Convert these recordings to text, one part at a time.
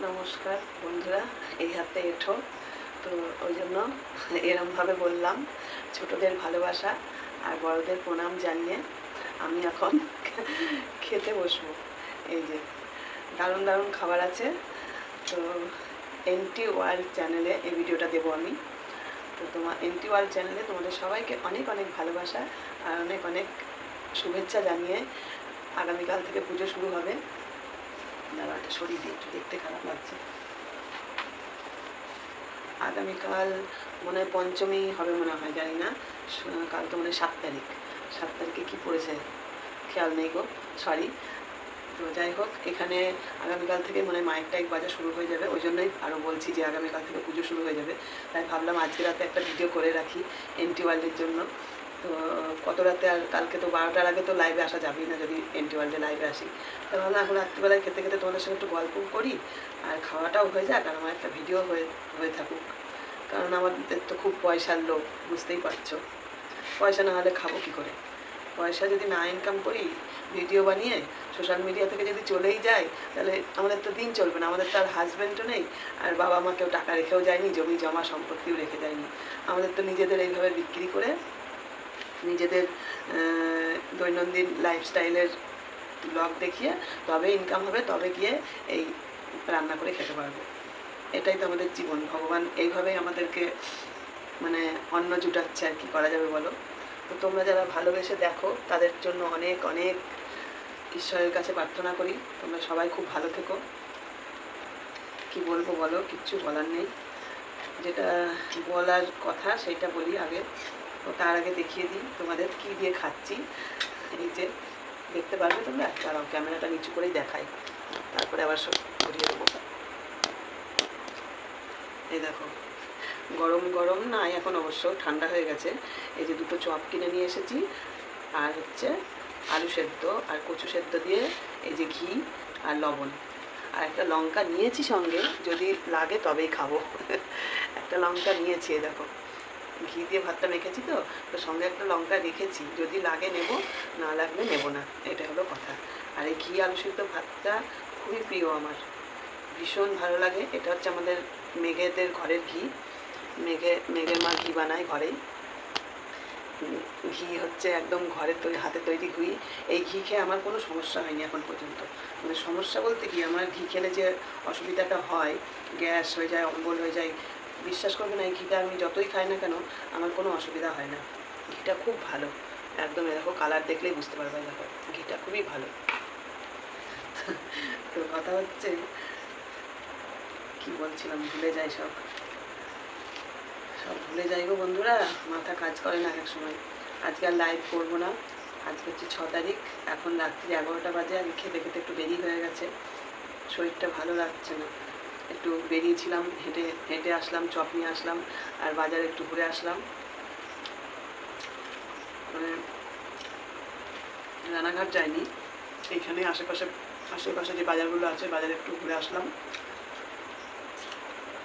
নমস্কার বন্ধুরা, এই হাতে এঠো। তো ওই জন্য এরমভাবে বললাম। ছোটদের ভালোবাসা আর বড়দের প্রণাম জানিয়ে আমি এখন খেতে বসবো। এই যে দারুণ দারুণ খাবার আছে। তো এনটি ওয়ার্ল্ড চ্যানেলে এই ভিডিওটা দেবো আমি। তো এনটি ওয়ার্ল্ড চ্যানেলে তোমাদের সবাইকে অনেক অনেক ভালোবাসা আর অনেক অনেক শুভেচ্ছা জানিয়ে আগামীকাল থেকে পুজো শুরু হবে। দাঁড়া, একটা শরীর দিয়ে একটু দেখতে খারাপ লাগছে। আগামীকাল মনে হয় পঞ্চমী হবে, মনে হয়, জানি না। কাল তো মনে হয় 7 তারিখ। 7 তারিখে কী পড়েছে খেয়াল নেই গো, সরি। তো যাই হোক, এখানে আগামীকাল থেকে মনে হয় মাইক টাইক বাজা শুরু হয়ে যাবে। ওই জন্যই আরও বলছি যে আগামীকাল থেকে পুজো শুরু হয়ে যাবে। তাই ভাবলাম আজকে রাতে একটা ভিডিও করে রাখি এনটি ওয়ার্ল্ডের জন্য। তো কত রাতে, আর কালকে তো 12টার আগে তো লাইভে আসা যাবেই না যদি এনটি ওয়ার্ল্ডে লাইভে আসি। তো ভাবলাম এখন রাত্রিবেলায় খেতে খেতে তোমাদের সঙ্গে একটু গল্প করি আর খাওয়াটাও হয়ে যাক আর আমার একটা ভিডিও হয়ে থাকুক। কারণ আমাদের তো খুব পয়সার লোক, বুঝতেই পারছো। পয়সা না হলে খাবো কী করে? পয়সা যদি না ইনকাম করি, ভিডিও বানিয়ে সোশ্যাল মিডিয়া থেকে যদি চলেই যায়, তাহলে আমাদের তো দিন চলবে না। আমাদের তো আর হাজব্যান্ডও নেই, আর বাবা মা কেউ টাকা রেখেও যায়নি, জমি জমা সম্পত্তিও রেখে যায়নি। আমাদের তো নিজেদের এইভাবে বিক্রি করে নিজেদের দৈনন্দিন লাইফস্টাইলের ব্লগ দেখিয়ে তবে ইনকাম হবে, তবে গিয়ে এই রান্না করে খেতে পারবো। এটাই তো আমাদের জীবন। ভগবান এইভাবেই আমাদেরকে মানে অন্ন জুটাচ্ছে, আর কি করা যাবে বলো। তো তোমরা যারা ভালোবেসে দেখো তাদের জন্য অনেক অনেক ঈশ্বরের কাছে প্রার্থনা করি তোমরা সবাই খুব ভালো থেকো। কি বলবো বলো, কিচ্ছু বলার নেই। যেটা বলার কথা সেইটা বলি আগে। তো তার আগে দেখিয়ে দিই তোমাদের কি দিয়ে খাচ্ছি। এই যে দেখতে পারবে তোমরা, দাঁড়াও ক্যামেরাটা নিচু করেই দেখাই, তারপরে আবার সব ঘুরিয়ে দেবো। এই দেখো, গরম গরম না, এখন অবশ্য ঠান্ডা হয়ে গেছে। এই যে দুটো চপ কিনে নিয়ে এসেছি, আর হচ্ছে আলু সেদ্ধ আর কচু সেদ্ধ দিয়ে এই যে ঘি আর লবণ, আর একটা লঙ্কা নিয়েছি সঙ্গে, যদি লাগে তবেই খাবো। একটা লঙ্কা নিয়েছি, দেখো ঘি দিয়ে ভাতটা মেখেছি, তো তো সঙ্গে একটা লঙ্কা রেখেছি, যদি লাগে নেব, না লাগলে নেব না, এটা হলো কথা। আর এই ঘি আলু সেদ্ধ ভাতটা খুবই প্রিয় আমার, ভীষণ ভালো লাগে। এটা হচ্ছে আমাদের মেঘেদের ঘরের ঘি। মেঘের মা ঘি বানায় ঘরেই। ঘি হচ্ছে একদম ঘরের হাতে তৈরি ঘি। এই ঘি খেয়ে আমার কোনো সমস্যা হয়নি এখন পর্যন্ত। মানে সমস্যা বলতে কি, আমার ঘি খেলে যে অসুবিধাটা হয়, গ্যাস হয়ে যায়, অম্বল হয়ে যায়, বিশ্বাস করবে না, এই ঘিটা আমি যতই খাই না কেন আমার কোনো অসুবিধা হয় না। ঘিটা খুব ভালো, একদম এরকম কালার দেখলেই বুঝতে পারবে, দেখো ঘিটা খুবই ভালো। তো কথা হচ্ছে, কি বলছিলাম ভুলে যাই, সব ভুলে যাই গো বন্ধুরা, মাথা কাজ করে না এক সময়। আজকে আর লাইভ করবো না। আজকে হচ্ছে 6 তারিখ, এখন রাত্রি 11টা বাজে। আগে খেতে খেতে একটু দেরি হয়ে গেছে, শরীরটা ভালো লাগছে না। একটু বেরিয়েছিলাম, হেঁটে হেঁটে আসলাম, চপ নিয়ে আসলাম, আর বাজারে একটু ঘুরে আসলাম। মানে রানাঘাট যাইনি, এইখানে আশেপাশে যে বাজারগুলো আছে, বাজারে একটু ঘুরে আসলাম।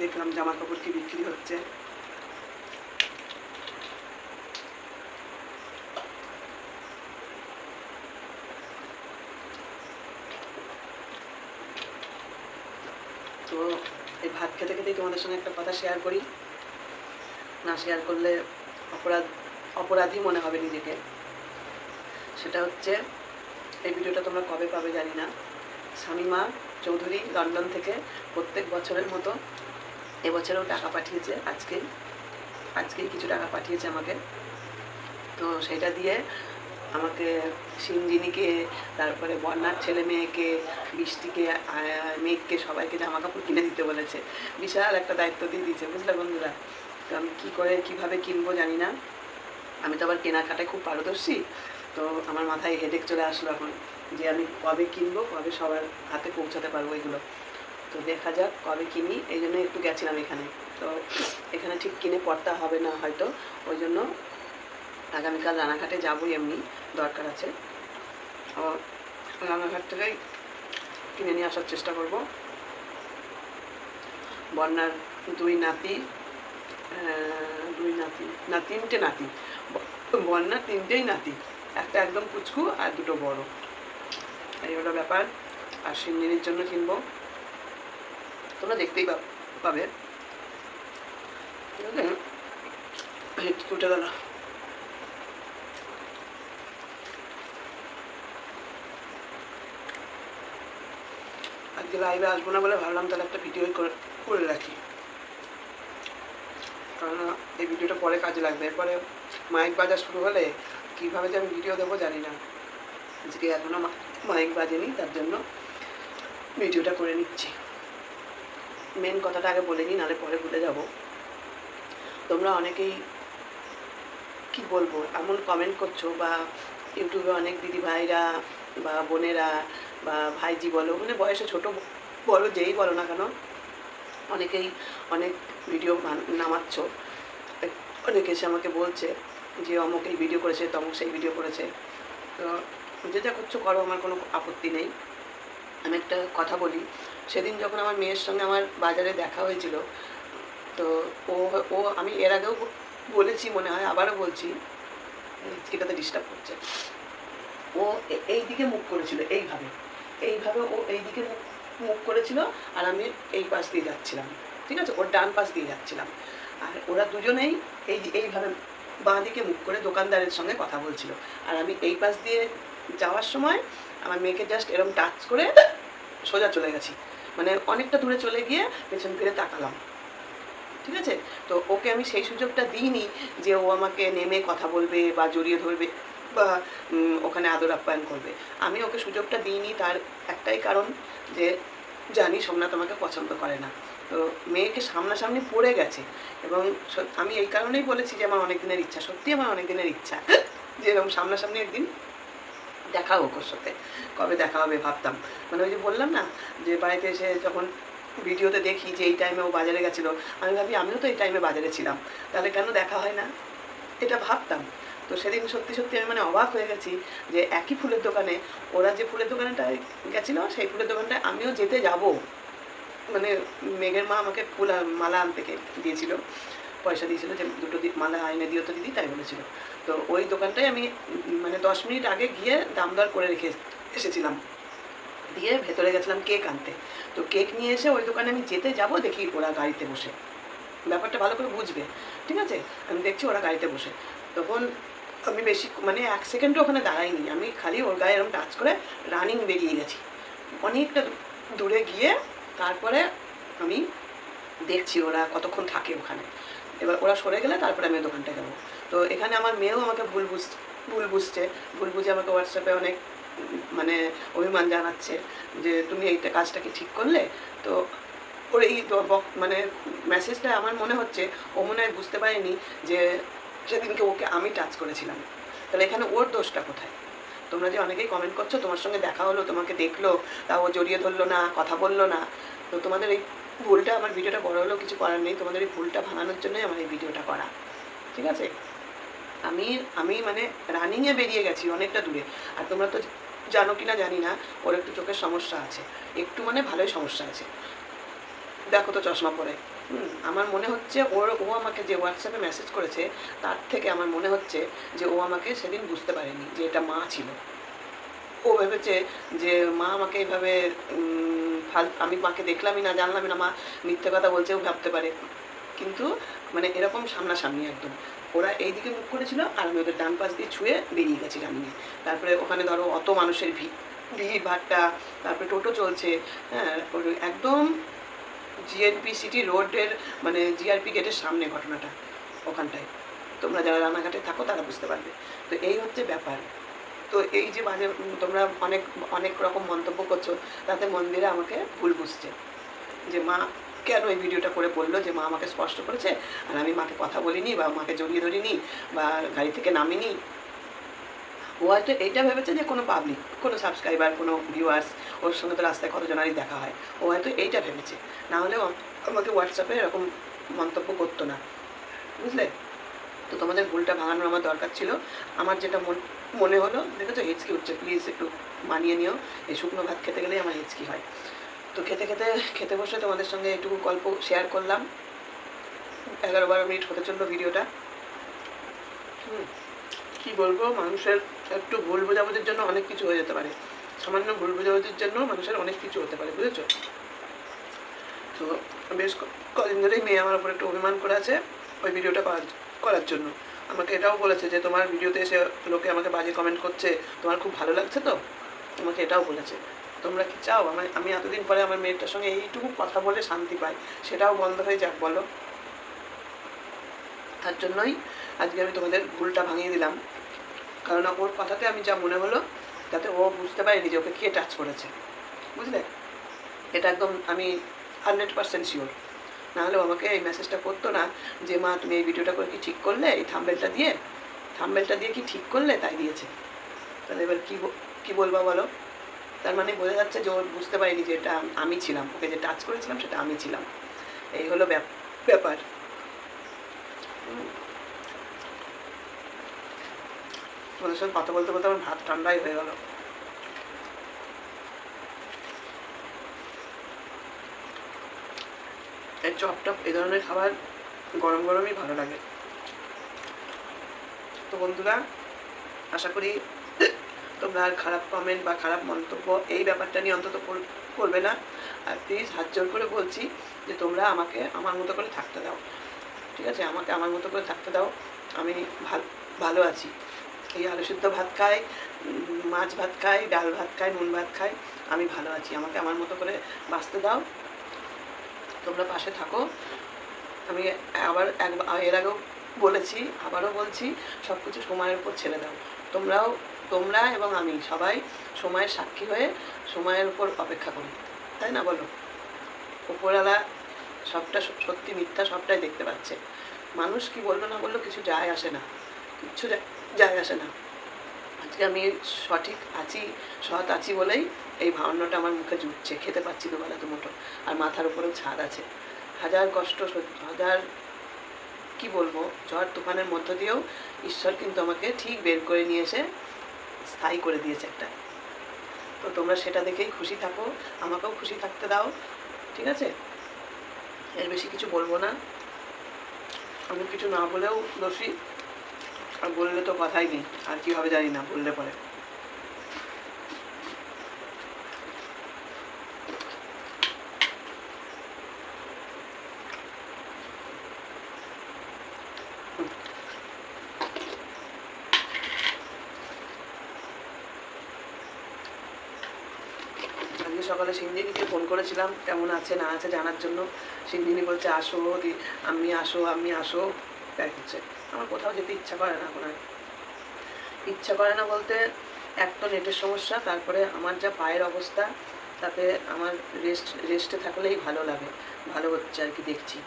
দেখলাম জামা কাপড় কি বিক্রি হচ্ছে। তো এই ভাত খেতে খেতেই তোমাদের সঙ্গে একটা কথা শেয়ার করি, না শেয়ার করলে অপরাধী মনে হবে নিজেকে। সেটা হচ্ছে, এই ভিডিওটা তোমরা কবে পাবে জানি না। শামিমা চৌধুরী লন্ডন থেকে প্রত্যেক বছরের মতো এবছরেও টাকা পাঠিয়েছে। আজকেই কিছু টাকা পাঠিয়েছে আমাকে। তো সেটা দিয়ে আমাকে সিঞ্জিনিকে, তারপরে বন্যার ছেলে মেয়েকে, বৃষ্টিকে, মেঘকে, সবাইকে জামা কাপড় কিনে দিতে বলেছে। বিশাল একটা দায়িত্ব দিয়ে দিয়েছে, বুঝলে বন্ধুরা। তো আমি কীভাবে কিনবো জানি না। আমি তো আবার কেনাকাটায় খুব পারদর্শী। তো আমার মাথায় হেডেক চলে আসলো এখন, যে আমি কবে কিনবো, কবে সবার হাতে পৌঁছাতে পারবো এগুলো। তো দেখা যাক কবে কিনি। এই জন্য একটু গেছিলাম এখানে। তো এখানে ঠিক কিনে পড়তা হবে না হয়তো, ওই জন্য আগামীকাল রানাঘাটে যাবো, এমনি দরকার আছে। রানাঘাট থেকেই কিনে নিয়ে আসার চেষ্টা করব। বন্যার দুই নাতি, না 3টে নাতি, বন্যার 3টেই নাতি, একটা একদম পুচকু আর 2টো বড়। এই হলো ব্যাপার। আর সিন্নির জন্য কিনবো। তোমরা দেখতেই পাবে। উঠে গেল। আজকে লাইভে আসবো না বলে ভাবলাম তাহলে একটা ভিডিও করে রাখি, কারণ এই ভিডিওটা পরে কাজে লাগবে। এরপরে মাইক বাজা শুরু হলে কীভাবে যে আমি ভিডিও দেবো জানি না। আজকে এখনও মাইক বাজেনি, তার জন্য ভিডিওটা করে নিচ্ছি। মেন কথাটা আগে বলে নিই, নাহলে পরে ভুলে যাব। তোমরা অনেকেই কি বলবো এমন কমেন্ট করছো, বা ইউটিউবে অনেক দিদি ভাইরা বা বোনেরা বা ভাইজি বলো, মানে বয়সে ছোট বলো, যেই বলো না কেন, অনেকেই অনেক ভিডিও নামাচ্ছ। অনেকে এসে আমাকে বলছে যে অমুক এই ভিডিও করেছে, তমুক সেই ভিডিও করেছে। তো যে যা করছো করো, আমার কোনো আপত্তি নেই। আমি একটা কথা বলি, সেদিন যখন আমার মেয়ের সঙ্গে আমার বাজারে দেখা হয়েছিল, তো ও আমি এর আগেও বলেছি মনে হয়, আবারও বলছি, এটাতে ডিস্টার্ব করছে। ও এই দিকে মুখ করেছিল, এইভাবে ও এই দিকে মুখ করেছিল, আর আমি এই পাশ দিয়ে যাচ্ছিলাম, ঠিক আছে, ওর ডান পাশ দিয়ে যাচ্ছিলাম। আর ওরা দুজনেই এইভাবে বাঁ দিকে মুখ করে দোকানদারের সঙ্গে কথা বলছিল। আর আমি এই পাশ দিয়ে যাওয়ার সময় আমার মেয়েকে জাস্ট এরকম টাচ করে সোজা চলে গেছি, মানে অনেকটা দূরে চলে গিয়ে পেছন ফিরে তাকালাম, ঠিক আছে। তো ওকে আমি সেই সুযোগটা দিইনি যে ও আমাকে নেমে কথা বলবে বা জড়িয়ে ধরবে বা ওখানে আদর আপ্যায়ন করবে। আমি ওকে সুযোগটা দিইনি, তার একটাই কারণ যে জানি সোমনাথ আমাকে পছন্দ করে না। তো মেয়েকে সামনাসামনি পড়ে গেছে, এবং আমি এই কারণেই বলেছি যে আমার অনেক দিনের ইচ্ছা, সত্যি আমার অনেক দিনের ইচ্ছা যে এরকম সামনাসামনি একদিন দেখা হোক ওর সাথে। কবে দেখা হবে ভাবতাম, মানে ওই যে বললাম না যে বাড়িতে এসে যখন ভিডিওতে দেখি যে এই টাইমে ও বাজারে গেছিলো, আমি ভাবি আমিও তো এই টাইমে বাজারে ছিলাম, তাহলে কেন দেখা হয় না, এটা ভাবতাম। তো সেদিন সত্যি সত্যি আমি মানে অবাক হয়ে গেছি যে একই ফুলের দোকানে, ওরা যে ফুলের দোকানটায় গেছিলো সেই ফুলের দোকানটায় আমিও যেতে যাব। মানে মেঘের মা আমাকে ফুল মালা আনতে দিয়েছিল, পয়সা দিয়েছিল যে দুটো মালা আইনে দিও তো দিদি, তাই বলেছিল। তো ওই দোকানটায় আমি মানে 10 মিনিট আগে গিয়ে দাম দর করে রেখে এসেছিলাম, দিয়ে ভেতরে গেছিলাম কেক আনতে। তো কেক নিয়ে এসে ওই দোকানে আমি যেতে যাব, দেখি ওরা গাড়িতে বসে, ব্যাপারটা ভালো করে বুঝবে, ঠিক আছে। আমি দেখছি ওরা গাড়িতে বসে, তখন আমি বেশি মানে 1 সেকেন্ডও ওখানে দাঁড়াইনি, আমি খালি ওর গায়ে এরকম টাচ করে রানিং বেরিয়ে গেছি অনেকটা দূরে গিয়ে। তারপরে আমি দেখছি ওরা কতক্ষণ থাকে ওখানে, এবার ওরা সরে গেলে তারপরে আমি দোকানটায় যাবো। তো এখানে আমার মেয়েও আমাকে ভুল বুঝছে, ভুল বুঝে আমাকে হোয়াটসঅ্যাপে অনেক মানে অভিমান জানাচ্ছে যে তুমি এইটা কাজটা কি ঠিক করলে। তো ওর এই মানে মেসেজটা আমার মনে হচ্ছে ও মনে হয় বুঝতে পারেনি যে সেদিনকে ওকে আমি টাচ করেছিলাম। তাহলে এখানে ওর দোষটা কোথায়? তোমরা যে অনেকেই কমেন্ট করছো তোমার সঙ্গে দেখা হলো, তোমাকে দেখলো, তা ও জড়িয়ে ধরলো না, কথা বললো না। তো তোমাদের এই ভুলটা, আমার ভিডিওটা বড় হলেও কিছু করার নেই, তোমাদের এই ভুলটা ভাঙানোর জন্যই আমার এই ভিডিওটা করা, ঠিক আছে। আমি মানে রানিংয়ে বেরিয়ে গেছি অনেকটা দূরে। আর তোমরা তো জানো কি না জানি না, ওর একটু চোখের সমস্যা আছে, একটু মানে ভালোই সমস্যা আছে, দেখো তো চশমা পরে। আমার মনে হচ্ছে ও আমাকে যে হোয়াটসঅ্যাপে মেসেজ করেছে তার থেকে আমার মনে হচ্ছে যে ও আমাকে সেদিন বুঝতে পারেনি যে এটা মা ছিল। ও ভেবেছে যে মা আমাকে এইভাবে আমি মাকে দেখলামই না, জানলামই না, মা মিথ্যে কথা বলছেও ভাবতে পারে। কিন্তু মানে এরকম সামনাসামনি একদম ওরা এই দিকে মুখ করেছিল, আর আমি ওদের ডান পাশ দিয়ে ছুঁয়ে বেরিয়ে গেছি রানিংয়ে। তারপরে ওখানে ধরো অত মানুষের ভিড় ভাট্টা, তারপরে টোটো চলছে, হ্যাঁ, একদম জিএনপি সিটি রোডের মানে জিআরপি গেটের সামনে ঘটনাটা, ওখানটায় তোমরা যারা রানাঘাটে থাকো তারা বুঝতে পারবে। তো এই হচ্ছে ব্যাপার। তো এই যে বাজে তোমরা অনেক অনেক রকম মন্তব্য করছো, তাতে মন্দিরে আমাকে ভুল বুঝছে যে মা কেন এই ভিডিওটা করে বললো যে মা আমাকে স্পষ্ট করেছে আর আমি মাকে কথা বলিনি বা মাকে জড়িয়ে ধরিনি বা গাড়ি থেকে নামিনি। ও হয়তো এইটা ভেবেছে যে কোনো পাবলিক, কোনো সাবস্ক্রাইবার, কোনো ভিউয়ার্স, ওর সঙ্গে তো রাস্তায় কতজনারই দেখা হয়, ও হয়তো এইটা ভেবেছে, না হলেও আমাকে হোয়াটসঅ্যাপে এরকম মন্তব্য করতো না, বুঝলে। তো তোমাদের ভুলটা ভাঙানোর আমার দরকার ছিল। আমার যেটা মনে হলো, দেখেছো হেঁচকি হচ্ছে, প্লিজ একটু মানিয়ে নিও, এই শুকনো ভাত খেতে গেলেই আমার হেঁচকি হয়। তো খেতে বসে তোমাদের সঙ্গে একটু গল্প শেয়ার করলাম। 11-12 মিনিট হতে চললো ভিডিওটা। কি বলবো, মানুষের একটু ভুল বোঝাবুঝির জন্য অনেক কিছু হয়ে যেতে পারে, সামান্য ভুল বোঝাবুঝির জন্য মানুষের অনেক কিছু হতে পারে, বুঝেছো। তো তো বেশ কদিন ধরেই মেয়ে আমার উপর একটু অভিমান করে আছে ওই ভিডিওটা করার জন্য। আমাকে এটাও বলেছে যে তোমার ভিডিওতে এসে লোকে আমাকে বাজে কমেন্ট করছে, তোমার খুব ভালো লাগছে তো, আমাকে এটাও বলেছে। তোমরা কি চাও আমি এতদিন পরে আমার মেয়েটার সঙ্গে এইটুকু কথা বলে শান্তি পাই, সেটাও বন্ধ হয়ে যাক বলো? তার জন্যই আজকে আমি তোমাদের ভুলটা ভাঙিয়ে দিলাম, কারণ ওর কথাতে আমি যা মনে হলো তাতে ও বুঝতে পারেনি যে ওকে কে টাচ করেছে, বুঝলে? এটা একদম আমি 100% শিওর। নাহলে আমাকে এই মেসেজটা করতো না যে মা তুমি এই ভিডিওটা করে কি ঠিক করলে, এই থাম্বনেলটা দিয়ে কি ঠিক করলে, তাই দিয়েছে। তাহলে এবার কী বলবো বলো? তার মানে বোঝা যাচ্ছে যে ও বুঝতে পারিনি যে এটা আমি ছিলাম, ওকে যে টাচ করেছিলাম সেটা আমি ছিলাম। এই হলো ব্যাপার। তোমাদের সঙ্গে কথা বলতে বলতে আমার ভাত ঠান্ডাই হয়ে গেল। এই চপটপ এই ধরনের খাবার গরম গরমই ভালো লাগে। তো বন্ধুরা, আশা করি তোমরা আর খারাপ কমেন্ট বা খারাপ মন্তব্য এই ব্যাপারটা নিয়ে অন্তত করবে না। আর প্লিজ হাত জোর করে বলছি যে তোমরা আমাকে আমার মতো করে থাকতে দাও, ঠিক আছে? আমাকে আমার মতো করে থাকতে দাও। আমি ভালো আছি। এই আলু সিদ্ধ ভাত খাই, মাছ ভাত খাই, ডাল ভাত খাই, নুন ভাত খাই, আমি ভালো আছি। আমাকে আমার মতো করে বাঁচতে দাও, তোমরা পাশে থাকো। আমি আবার এর আগেও বলেছি, আবারও বলছি, সব কিছু সময়ের উপর ছেড়ে দাও। তোমরা এবং আমি সবাই সময়ের সাক্ষী হয়ে সময়ের উপর অপেক্ষা করি, তাই না বলো? উপরওয়ালা সবটা সত্যি মিথ্যা সবটাই দেখতে পাচ্ছে। মানুষ কি বললো না বললো কিছু যায় আসে না, কিচ্ছু যায় আসে না। আজকে আমি সঠিক আছি, সৎ আছি বলেই এই ভাবনাটা আমার মুখে জুটছে, খেতে পাচ্ছি দুবেলা দুমুঠো, আর মাথার উপরেও ছাদ আছে। হাজার কষ্ট, হাজার কি বলবো, ঝড় তুফানের মধ্য দিয়েও ঈশ্বর কিন্তু আমাকে ঠিক বের করে নিয়ে এসে স্থায়ী করে দিয়েছে একটা। তো তোমরা সেটা দেখেই খুশি থাকো, আমাকেও খুশি থাকতে দাও, ঠিক আছে? এর বেশি কিছু বলবো না। আমি কিছু না বলেও দোষী, আর বললে তো কথাই নেই, আর কী হবে জানি না বললে পরে। আজকে সকালে সিঞ্জিনিকে ফোন করেছিলাম কেমন আছে না আছে জানার জন্য। সিঞ্জিনি বলছে আসো আমি আসো তাই হচ্ছে। আমার কোথাও যেতে ইচ্ছা করে না এখন আর। ইচ্ছা করে না বলতে, এক তো নেটের সমস্যা, তারপরে আমার যা পায়ের অবস্থা, তাতে আমার রেস্টে থাকলেই ভালো লাগে, ভালো হচ্ছে আর কি দেখছি।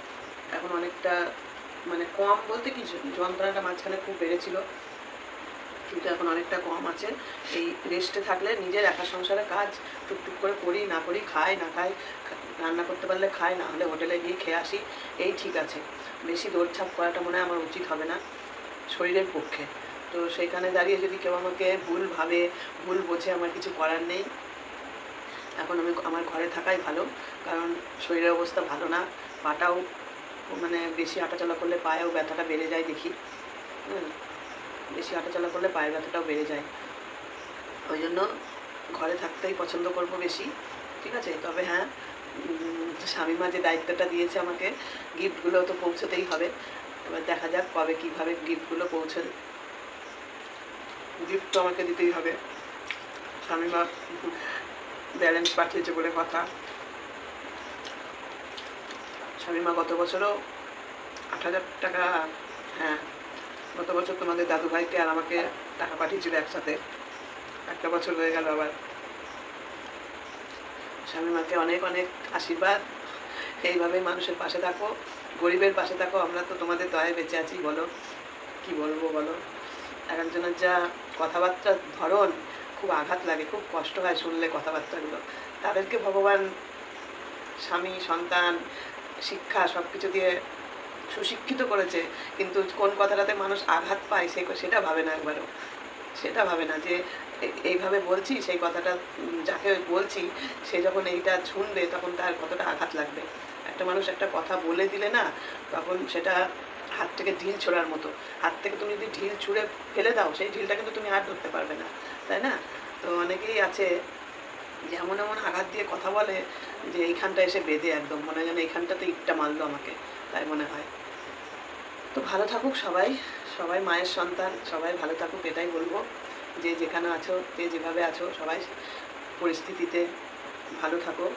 এখন অনেকটা মানে কম বলতে কি, যন্ত্রণাটা মাঝখানে খুব বেড়েছিল, কিন্তু এখন অনেকটা কম আছে। এই রেস্টে থাকলে নিজের একা সংসারে কাজ টুকটুক করে করি, না করি, খাই না খাই, রান্না করতে পারলে খাই, না হলে হোটেলে গিয়ে খেয়ে আসি, এই ঠিক আছে। বেশি দৌড়ঝাঁপ করাটা মনে হয় আমার উচিত হবে না শরীরের পক্ষে। তো সেইখানে দাঁড়িয়ে যদি কেউ আমাকে ভুল ভাবে, ভুল বোঝে, আমার কিছু করার নেই। এখন আমার ঘরে থাকাই ভালো, কারণ শরীরের অবস্থা ভালো না, পাটাও মানে বেশি হাঁটাচলা করলে পায়েও ব্যথাটা বেড়ে যায় দেখি। বেশি হাঁটাচলা করলে পায়ের ব্যথাটাও বেড়ে যায়, ওই জন্য ঘরে থাকতেই পছন্দ করব বেশি, ঠিক আছে? তবে হ্যাঁ, স্বামীমা যে দায়িত্বটা দিয়েছে আমাকে, গিফটগুলো তো পৌঁছতেই হবে। এবার দেখা যাক কবে কীভাবে গিফটগুলো পৌঁছে, গিফট তো আমাকে দিতেই হবে। স্বামীমা ব্যালেন্স পাঠিয়েছে বলে কথা। স্বামীমা গত বছরও 8,000 টাকা, হ্যাঁ গত বছর তোমাদের দাদুভাইকে আর আমাকে টাকা পাঠিয়েছিল একসাথে, একটা বছর হয়ে গেল আবার। স্বামীমাকে অনেক অনেক আশীর্বাদ। এইভাবেই মানুষের পাশে থাকো, গরিবের পাশে থাকো। আমরা তো তোমাদের দয়ায় বেঁচে আছি, বলো কি বলবো বলো? একজনের যা কথাবার্তার ধরন, খুব আঘাত লাগে, খুব কষ্ট হয় শুনলে কথাবার্তাগুলো। তাদেরকে ভগবান স্বামী, সন্তান, শিক্ষা সব কিছু দিয়ে সুশিক্ষিত করেছে, কিন্তু কোন কথাটাতে মানুষ আঘাত পায় সেটা ভাবে না একবারও। সেটা ভাবে না যে এইভাবে বলছি, সেই কথাটা যাকে বলছি সে যখন এইটা শুনবে তখন তার কতটা আঘাত লাগবে। একটা মানুষ একটা কথা বলে দিলে না, তখন সেটা হাত থেকে ঢিল ছোড়ার মতো। হাত থেকে তুমি যদি ঢিল ছুঁড়ে ফেলে দাও, সেই ঢিলটা কিন্তু তুমি আর ধরতে পারবে না, তাই না? তো অনেকেই আছে যে এমন এমন আঘাত দিয়ে কথা বলে যে এইখানটা এসে বেঁধে একদম মনে হয় যেন এইখানটাতে ইটটা মারলো আমাকে, তাই মনে হয়। তো ভালো থাকুক সবাই, সবাই মায়ের সন্তান, সবাই ভালো থাকুক এটাই বলবো। যে যেখানে আছো, যে যেভাবে আছো, সবাই পরিস্থিতিতে ভালো থাকো।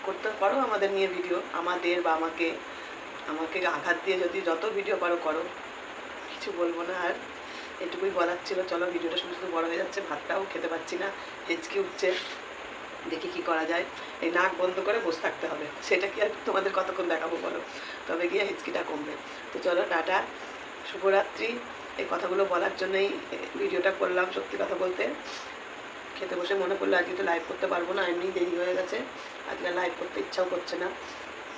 করতে পারো আমাদের নিয়ে ভিডিও, আমাদের বা আমাকে আমাকে আঘাত দিয়ে যদি যত ভিডিও পারো করো, কিছু বলবো না। আর এটুকুই বলার ছিল। চলো, ভিডিওটা শুধু শুধু বড় হয়ে যাচ্ছে, ভাতটাও খেতে পাচ্ছি না, হেঁচকি উঠছে, দেখি কি করা যায়। এই নাক বন্ধ করে বসে থাকতে হবে, সেটা কি আর তোমাদের কতক্ষণ দেখাবো বলো, তবে গিয়ে হেঁচকিটা কমবে। তো চলো, টাটা, শুভরাত্রি। এই কথাগুলো বলার জন্যই ভিডিওটা করলাম। সত্যি কথা বলতে খেতে বসে মনে পড়লো আজকে তো লাইভ করতে পারবো না, এমনি দেরি হয়ে গেছে, আজকে লাইভ করতে ইচ্ছাও করছে না।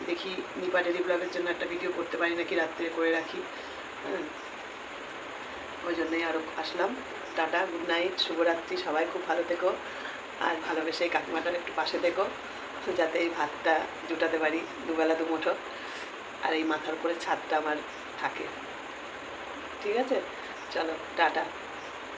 দেখি নিপা ডেলি ব্লগের জন্য একটা ভিডিও করতে পারি নাকি, রাত্রে করে রাখি। হ্যাঁ, ওই জন্যই আরও আসলাম। টাটা, গুড নাইট, শুভরাত্রি, সবাই খুব ভালো থেকো। আর ভালোবেসে এই কাকিমাটার একটু পাশে থেকো, যাতে এই ভাতটা জুটাতে পারি দুবেলা দুমুঠো, আর এই মাথার উপরে ছাদটা আমার থাকে। ঠিক আছে, চলো, টাটা।